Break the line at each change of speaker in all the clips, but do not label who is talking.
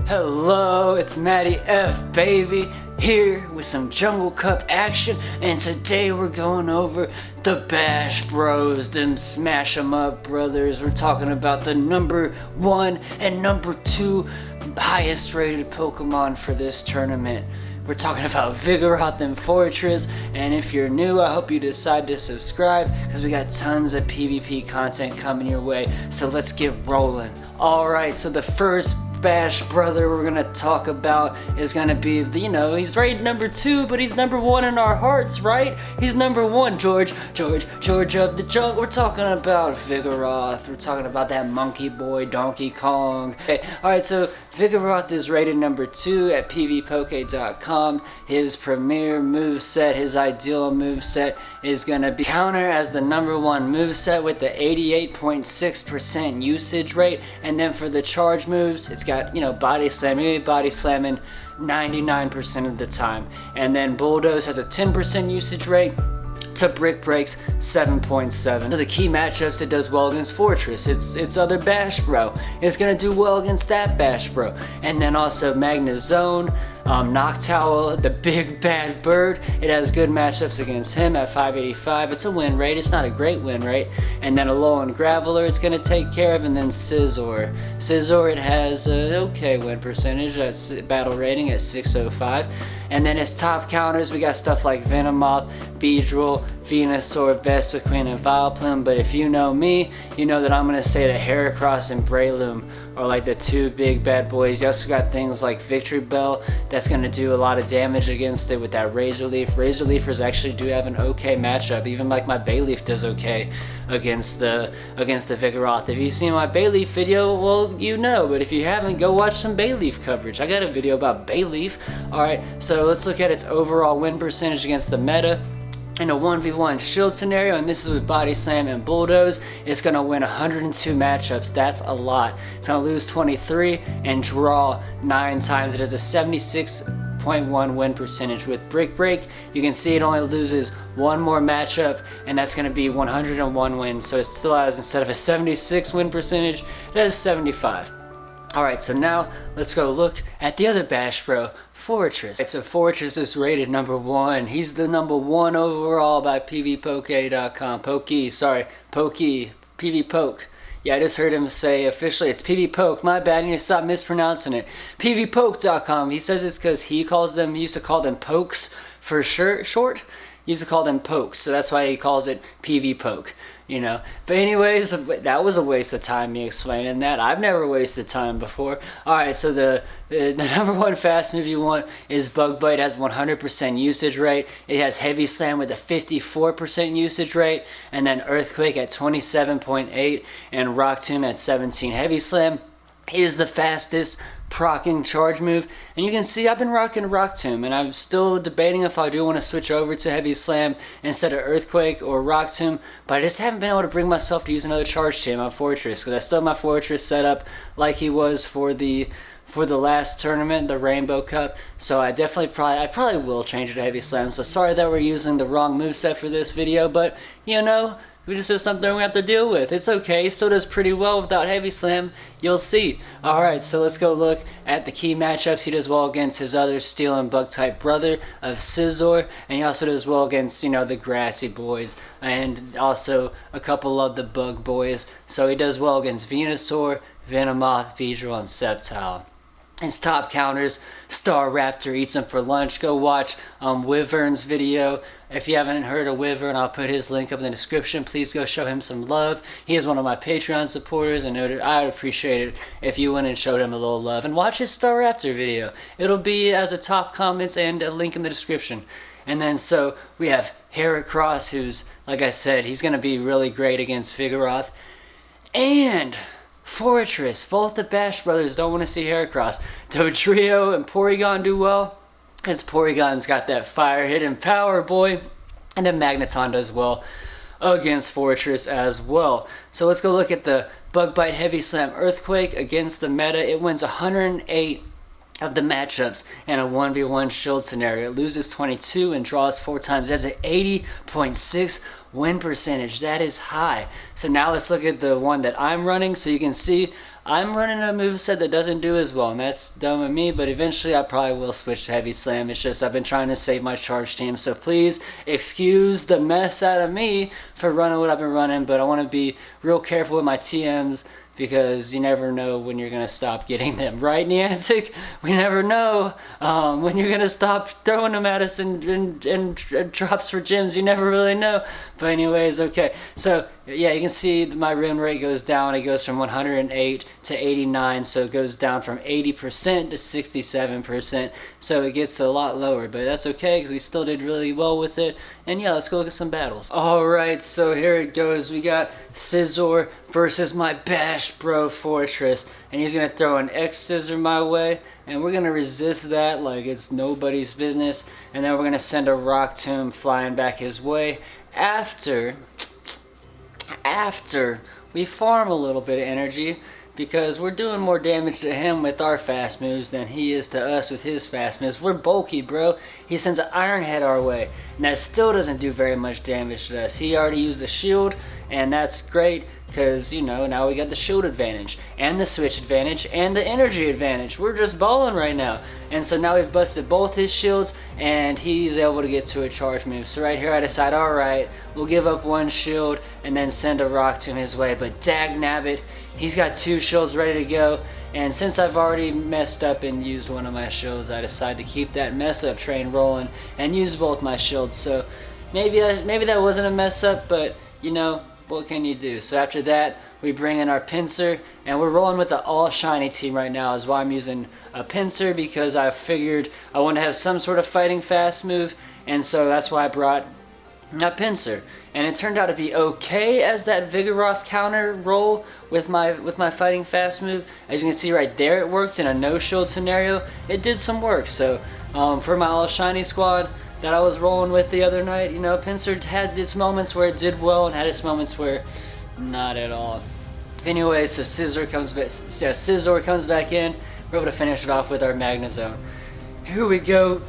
Hello, it's MattyFBaby here with some Jungle Cup action, and today we're going over the Bash Bros, them smash 'em up brothers. We're talking about the number 1 and number 2 highest rated Pokemon for this tournament. We're talking about Vigoroth and Forretress, and if you're new, I hope you decide to subscribe because we got tons of PvP content coming your way, so let's get rolling. Alright, so the first Bash brother we're gonna talk about is gonna be, he's rated number 2, but he's number 1 in our hearts, right? He's number 1, George of the jungle. We're talking about Vigoroth. We're talking about that monkey boy, Donkey Kong. Okay, alright, so Vigoroth is rated number 2 at PvPoke.com. His premier moveset, his ideal moveset, is gonna be counter as the number 1 moveset with the 88.6% usage rate, and then for the charge moves, it's got, body slam. You're body slamming 99% of the time. And then Bulldoze has a 10% usage rate to Brick Breaks 7.7. So the key matchups, it does well against Forretress. It's other Bash Bro. It's gonna do well against that Bash Bro. And then also Magnezone, Noctowl, the big bad bird. It has good matchups against him at 585. It's a win rate. It's not a great win rate. And then Alolan Graveler it's going to take care of. And then Scizor. Scizor, it has an okay win percentage. That's battle rating at 605. And then its top counters, we got stuff like Venomoth, Beedrill, Venusaur, Vespiquen, and Vileplume. But if you know me, you know that I'm going to say that Heracross and Breloom are like the 2 big bad boys. You also got things like Victory Bell that's going to do a lot of damage against it with that Razor Leaf. Razor Leafers actually do have an okay matchup. Even like my Bayleaf does okay against the Vigoroth. If you've seen my Bayleaf video, well, you know. But if you haven't, go watch some Bayleaf coverage. I got a video about Bayleaf. Alright, so let's look at its overall win percentage against the meta. In a 1v1 shield scenario, and this is with Body Slam and Bulldoze, it's going to win 102 matchups. That's a lot. It's going to lose 23 and draw 9 times. It has a 76.1 win percentage. With Brick Break, you can see it only loses 1 more matchup, and that's going to be 101 wins. So it still has, instead of a 76 win percentage, it has 75. Alright, so now let's go look at the other Bash Bro, Forretress. So Forretress is rated number 1. He's the number 1 overall by PvPoke.com. PvPoke. Yeah, I just heard him say officially it's PvPoke. My bad, I need to stop mispronouncing it. PvPoke.com. He says it's because he used to call them pokes for short. He used to call them pokes, so that's why he calls it PvPoke. But anyways, that was a waste of time me explaining that. I've never wasted time before. Alright, so the number 1 fast move you want is Bug Bite. It has 100% usage rate. It has Heavy Slam with a 54% usage rate, and then Earthquake at 27.8 and Rock Tomb at 17. Heavy Slam is the fastest procking charge move, and you can see I've been rocking Rock Tomb, and I'm still debating if I do want to switch over to Heavy Slam instead of Earthquake or Rock Tomb, but I just haven't been able to bring myself to use another charge team on Forretress, because I still have my Forretress set up like he was for the last tournament, the Rainbow Cup. So I probably will change it to Heavy Slam. So sorry that we're using the wrong moveset for this video, but this is something we have to deal with. It's okay. He still does pretty well without Heavy Slam. You'll see. Alright, so let's go look at the key matchups. He does well against his other Steel and Bug type brother of Scizor, and he also does well against, the Grassy boys, and also a couple of the Bug boys. So he does well against Venusaur, Venomoth, Beedrill, and Sceptile. His top counters, Staraptor eats him for lunch. Go watch Wyvern's video. If you haven't heard of Wyvern, I'll put his link up in the description. Please go show him some love. He is one of my Patreon supporters, and I would appreciate it if you went and showed him a little love. And watch his Staraptor video. It'll be as a top comments and a link in the description. And then so we have Heracross, who's, like I said, he's going to be really great against Vigoroth. And Forretress. Both the Bash brothers don't want to see Heracross. Dodrio and Porygon do well, because Porygon's got that fire hidden power, boy. And then Magneton does well against Forretress as well. So let's go look at the Bug Bite, Heavy Slam, Earthquake against the meta. It wins 108 of the matchups in a 1v1 shield scenario. It loses 22 and draws 4 times. That's an 80.6 win percentage. That is high. So now let's look at the one that I'm running. So you can see I'm running a moveset that doesn't do as well, and that's dumb of me, but eventually I probably will switch to Heavy Slam. It's just I've been trying to save my charge team, so please excuse the mess out of me for running what I've been running, but I want to be real careful with my TMs, because you never know when you're going to stop getting them. Right, Niantic? We never know when you're going to stop throwing them at us and drops for gems. You never really know. But anyways, okay. So, yeah, you can see my win rate goes down. It goes from 108 to 89. So it goes down from 80% to 67%. So it gets a lot lower. But that's okay, because we still did really well with it. And yeah, let's go look at some battles. Alright, so here it goes. We got Scizor versus my Bash Bro Forretress. And he's going to throw an X-Scissor my way. And we're going to resist that like it's nobody's business. And then we're going to send a Rock Tomb flying back his way. After we farm a little bit of energy, because we're doing more damage to him with our fast moves than he is to us with his fast moves. We're bulky, bro. He sends an Iron Head our way, and that still doesn't do very much damage to us. He already used the shield, and that's great, because, you know, now we got the shield advantage, and the switch advantage, and the energy advantage. We're just balling right now. And so now we've busted both his shields, and he's able to get to a charge move. So right here I decide, alright, we'll give up one shield, and then send a Rock Tomb his way. But dagnabbit, he's got two shields ready to go, and since I've already messed up and used one of my shields, I decided to keep that mess up train rolling and use both my shields. So maybe that wasn't a mess up, but you know, what can you do? So after that, we bring in our Pinsir, and we're rolling with the all shiny team right now, is why I'm using a Pinsir, because I figured I want to have some sort of fighting fast move, and so that's why I brought a Pinsir. And it turned out to be okay as that Vigoroth counter roll with my fighting fast move. As you can see right there, it worked in a no shield scenario. It did some work. So for my all shiny squad that I was rolling with the other night, you know, Pinsir had its moments where it did well and had its moments where not at all. Anyway, so Scizor comes back in. We're able to finish it off with our Magnezone. Here we go.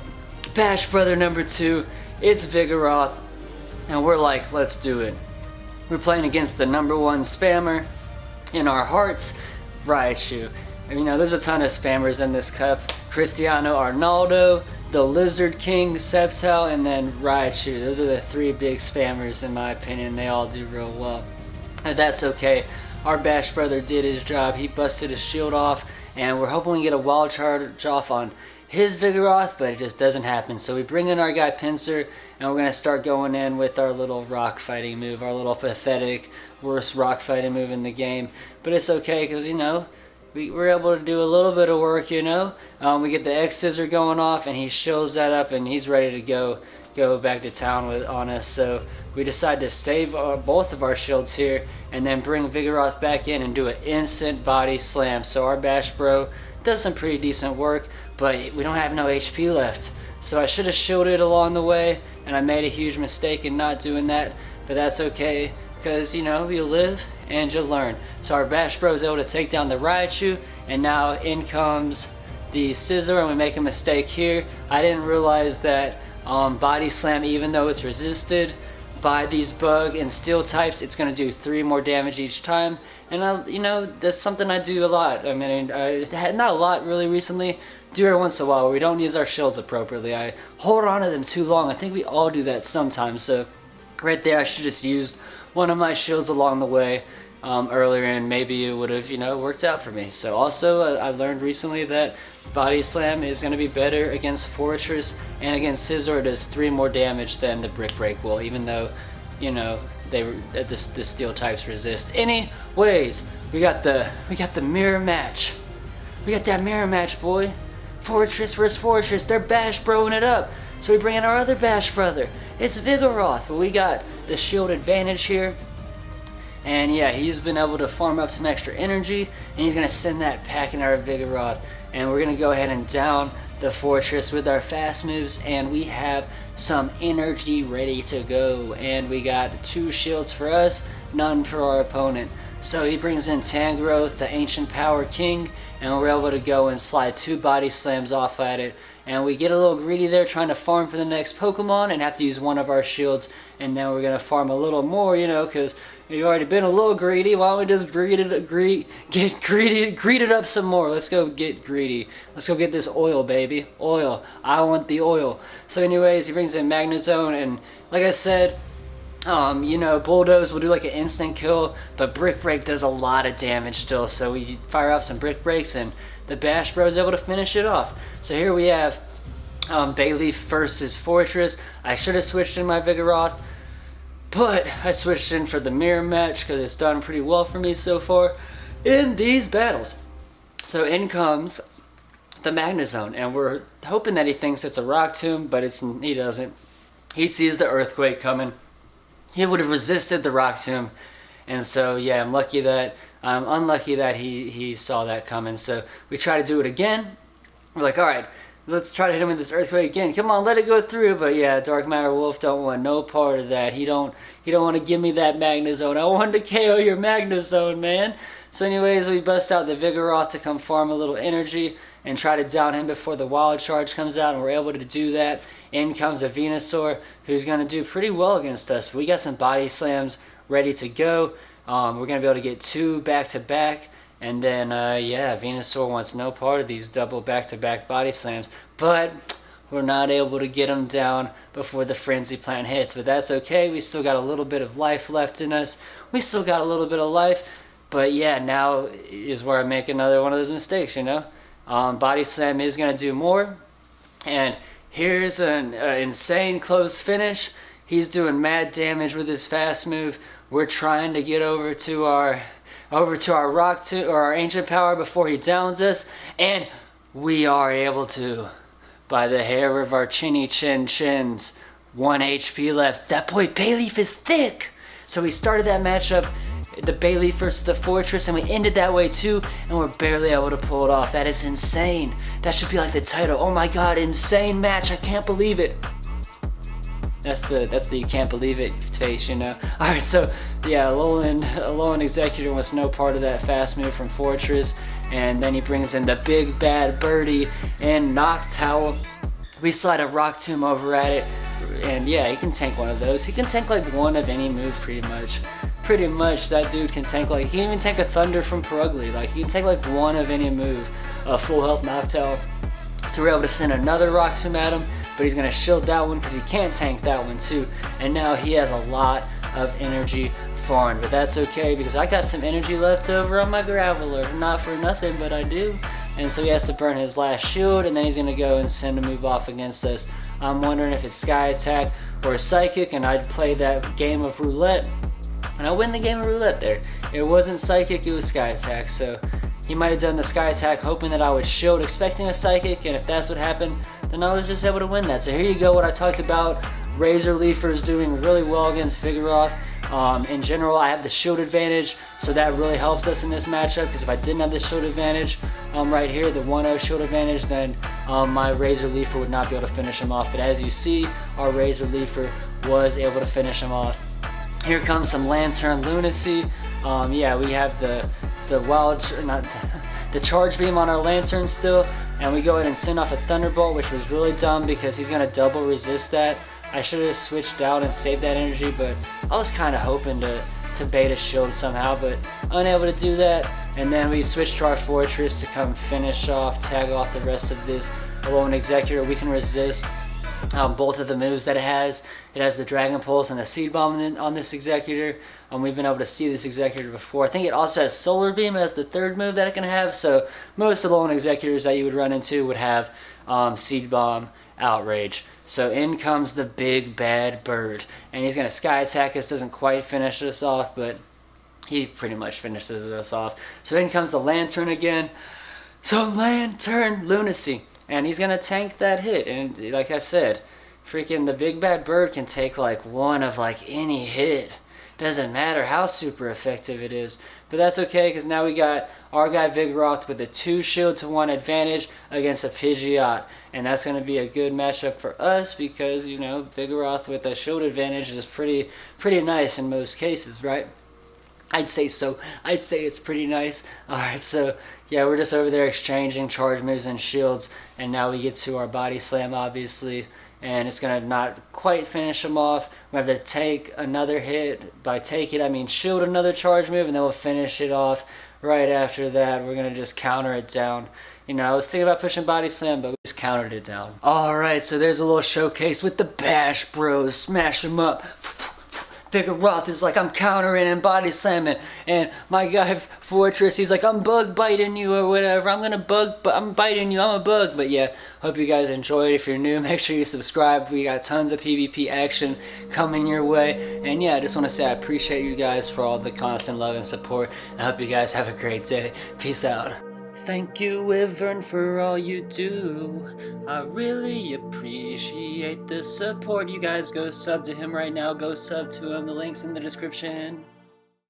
Bash Brother number 2. It's Vigoroth. And we're like, let's do it. We're playing against the #1 spammer in our hearts, Raichu. And, you know, there's a ton of spammers in this cup. Cristiano Ronaldo, the Lizard King, Sceptile, and then Raichu. Those are the 3 big spammers in my opinion. They all do real well. And that's okay. Our Bash Brother did his job. He busted his shield off, and we're hoping we get a wild charge off on his Vigoroth, but it just doesn't happen. So we bring in our guy Pinsir, and we're going to start going in with our little rock fighting move, our little pathetic, worst rock fighting move in the game. But it's okay, because, you know, we're able to do a little bit of work, you know. We get the X-Scissor going off, and he shields that up, and he's ready to go back to town on us. So we decide to save both of our shields here, and then bring Vigoroth back in and do an instant body slam. So our Bash Bro does some pretty decent work, but we don't have no HP left. So I should have shielded along the way, and I made a huge mistake in not doing that, but that's okay, because, you know, you live and you learn. So our Bash Bro is able to take down the Raichu, and now in comes the Scizor, and we make a mistake here. I didn't realize that Body Slam, even though it's resisted by these bug and steel types, it's going to do 3 more damage each time. And you know, that's something I do a lot. I mean, not a lot really recently. Do every once in a while where we don't use our shields appropriately. I hold on to them too long. I think we all do that sometimes. So right there, I should just used one of my shields along the way earlier, and maybe it would have, you know, worked out for me. So also, I learned recently that Body Slam is going to be better against Forretress, and against Scizor it does 3 more damage than the Brick Break will, even though, you know, the steel types resist. Anyways, we got the mirror match. We got that mirror match, boy. Forretress versus Forretress. They're Bash Broing it up. So we bring in our other Bash Brother. It's Vigoroth. But we got the shield advantage here. And yeah, he's been able to farm up some extra energy, and he's going to send that packing our Vigoroth. And we're going to go ahead and down the Forretress with our fast moves, and we have some energy ready to go. And we got 2 shields for us, none for our opponent. So he brings in Tangrowth, the Ancient Power King, and we're able to go and slide 2 body slams off at it. And we get a little greedy there trying to farm for the next Pokemon and have to use one of our shields. And then we're going to farm a little more, you know, because we've already been a little greedy. Why don't we just get greeded up some more? Let's go get greedy. Let's go get this oil, baby. Oil. I want the oil. So anyways, he brings in Magnezone, and like I said, you know, Bulldoze will do like an instant kill, but Brick Break does a lot of damage still, so we fire off some Brick Breaks, and the Bash Bro is able to finish it off. So here we have Bayleaf versus Forretress. I should have switched in my Vigoroth, but I switched in for the mirror match because it's done pretty well for me so far in these battles. So in comes the Magnezone, and we're hoping that he thinks it's a Rock Tomb, but he doesn't. He sees the Earthquake coming. He would have resisted the Rock Tomb, and so yeah, I'm unlucky that he saw that coming. So we try to do it again. We're like, all right, let's try to hit him with this Earthquake again. Come on, let it go through. But yeah, Dark Matter Wolf don't want no part of that. He don't want to give me that Magnezone. I wanted to KO your Magnezone, man. So anyways, we bust out the Vigoroth to come farm a little energy and try to down him before the Wild Charge comes out, and we're able to do that. In comes a Venusaur, who's going to do pretty well against us. We got some body slams ready to go. We're going to be able to get 2 back-to-back. And then, yeah, Venusaur wants no part of these double back-to-back body slams. But we're not able to get him down before the Frenzy Plant hits. But that's okay. We still got a little bit of life left in us. But yeah, now is where I make another one of those mistakes, you know. Body Slam is going to do more. And here's an insane close finish. He's doing mad damage with his fast move. We're trying to get over to our our Ancient Power before he downs us, and we are able to by the hair of our chinny chin chins. 1 HP left. That boy Bayleaf is thick. So we started that matchup, the Bayleaf versus the Forretress, and we ended that way too, and we're barely able to pull it off. That is insane. That should be like the title. Oh my god, insane match. I can't believe it. That's the you can't believe it face, you know. Alright, so yeah, Alolan Executor wants no part of that fast move from Forretress, and then he brings in the big bad birdie and Noctowl. We slide a Rock Tomb over at it, and yeah, he can tank one of those. He can tank like one of any move pretty much. Pretty much, that dude can tank like, he can even tank a Thunder from Purugly. Like, he can tank like one of any move. A full health Noctowl. So we're able to send another Rock Tomb at him, but he's going to shield that one because he can't tank that one too. And now he has a lot of energy farmed, but that's okay because I got some energy left over on my Graveler. Not for nothing, but I do. And so he has to burn his last shield, and then he's going to go and send a move off against us. I'm wondering if it's Sky Attack or Psychic, and I'd play that game of roulette, and I win the game of roulette there. It wasn't Psychic, it was Sky Attack, so he might have done the Sky Attack hoping that I would shield, expecting a Psychic, and if that's what happened, then I was just able to win that. So here you go, what I talked about. Razor Leafers doing really well against Vigoroth. In general, I have the shield advantage, so that really helps us in this matchup, because if I didn't have the shield advantage right here, the 1-0 shield advantage, then my Razor Leafer would not be able to finish him off. But as you see, our Razor Leafer was able to finish him off. Here comes some Lantern Lunacy. Yeah, we have the Charge Beam on our Lantern still, and we go ahead and send off a Thunderbolt, which was really dumb because he's going to double resist that. I should have switched out and saved that energy, but I was kind of hoping to bait a shield somehow, but unable to do that. And then we switch to our Forretress to come finish off, tag off the rest of this Alolan Executor. We can resist both of the moves that it has. It has the Dragon Pulse and the Seed Bomb on this Executor. We've been able to see this Executor before. I think it also has Solar Beam as the third move that it can have, so most Alolan Executors that you would run into would have Seed Bomb, Outrage. So in comes the big bad bird, and he's going to Sky Attack us. Doesn't quite finish us off, but he pretty much finishes us off. So in comes the Lantern again. So Lantern Lunacy, and he's going to tank that hit. And like I said, freaking the big bad bird can take like one of like any hit. Doesn't matter how super effective it is. But that's okay, because now we got our guy Vigoroth with a 2 shield to 1 advantage against a Pidgeot. And that's going to be a good matchup for us because, you know, Vigoroth with a shield advantage is pretty nice in most cases, right? I'd say so. I'd say it's pretty nice. Alright, so yeah, we're just over there exchanging charge moves and shields, and now we get to our body slam, obviously, and it's gonna not quite finish him off. We have to take another hit. By take it, I mean shield another charge move, and then we'll finish it off. Right after that, we're gonna just counter it down. You know, I was thinking about pushing body slam, but we just countered it down. Alright, so there's a little showcase with the Bash Bros. Smash them up. Vigoroth is like, I'm countering and body slamming, and my guy Forretress, he's like, I'm bug biting you or whatever. I'm biting you. I'm a bug. But yeah, hope you guys enjoyed. If you're new, make sure you subscribe. We got tons of PvP action coming your way. And yeah, I just want to say I appreciate you guys for all the constant love and support. I hope you guys have a great day. Peace out. Thank you, Wyvern, for all you do. I really appreciate the support. You guys go sub to him right now. Go sub to him. The link's in the description.